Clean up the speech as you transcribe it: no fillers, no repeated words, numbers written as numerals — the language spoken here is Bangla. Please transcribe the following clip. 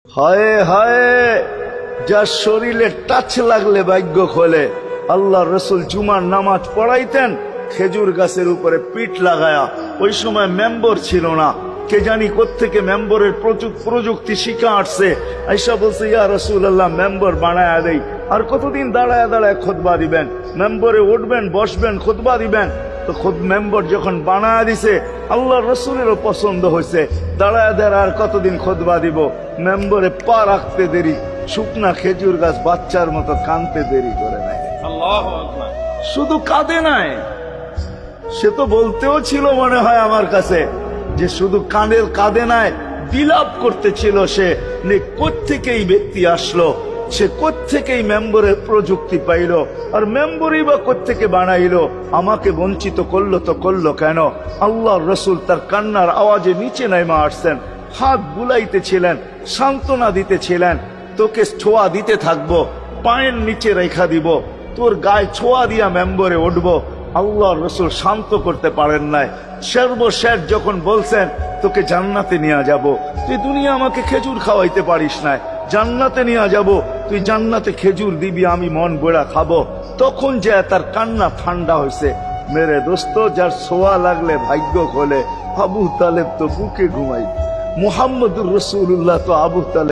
হায় হায়, যার শরীরে টাচ লাগলে ভাগ্য খোলে। আল্লাহ রসুল জুমার নামাজ পড়াইতেন খেজুর গাছের উপরে পিঠ লাগায়া। ওই সময় মেম্বর ছিল না, কে জানি কোত্থেকে মেম্বরের প্রযুক্তি শিখা আসছে। আইসা বলছে, ইয়া রাসূলুল্লাহ, মেম্বর বানায়া দেই। আর কতদিন দাঁড়ায় দাঁড়ায় খুতবা দিবেন? মেম্বরে উঠবেন, বসবেন, খুতবা দিবেন। তো খুদ মেম্বর যখন বানায়া দিছে, আল্লাহ রসুলেরও পছন্দ হয়েছে। দাঁড়ায় দাঁড়ায় আর কতদিন খুতবা দিব? মেম্বরে পা রাখতে দেরি, শুকনা খেজুর গাছ বাচ্চার মতো কানতে দেরি করে নাই। শুধু কাঁদে নাই, সে তো বলতেও ছিল মনে হয় আমার কাছে যে শুধু কাঁদে নাই, বিলাপ করতেছিল সে। কোত্থেকেই ব্যক্তি আসলো, সে কোত্থেকেই মেম্বরের প্রযুক্তি পাইল, আর মেম্বরই বা কোত্থেকে বানাইলো? আমাকে বঞ্চিত করলো তো করলো কেন? আল্লাহ রসুল তার কান্নার আওয়াজে নিচে নাইমা আসছেন, হাত বুলাইতেছিলেন, সান্ত্বনা দিতেছিলেন। তোকে ছোঁয়া দিতে থাকবো, পায়ের নিচে রেখা দিব, তোর গায়ে ছোঁয়া দিয়া মেম্বরে উঠবো। আল্লাহ রসুল শান্ত করতে পারেন নাই। সর্বশেষ যখন বলছেন, তোকে জান্নাতে নিয়ে যাব, তুই দুনিয়া আমাকে খেজুর খাওয়াইতে পারিস না, জান্নাতে নিয়ে যাব, তুই জান্নাতে খেজুর দিবি, আমি মন বেড়া খাবো। তখন যে তার কান্না ঠান্ডা হয়েছে। মেরে দোস্ত, যার ছোঁয়া লাগলে ভাগ্য খোলে। আবু তালেব তো বুকে ঘুমাই, মুহাম্মদুর রাসূলুল্লাহ তো আবু তালেব।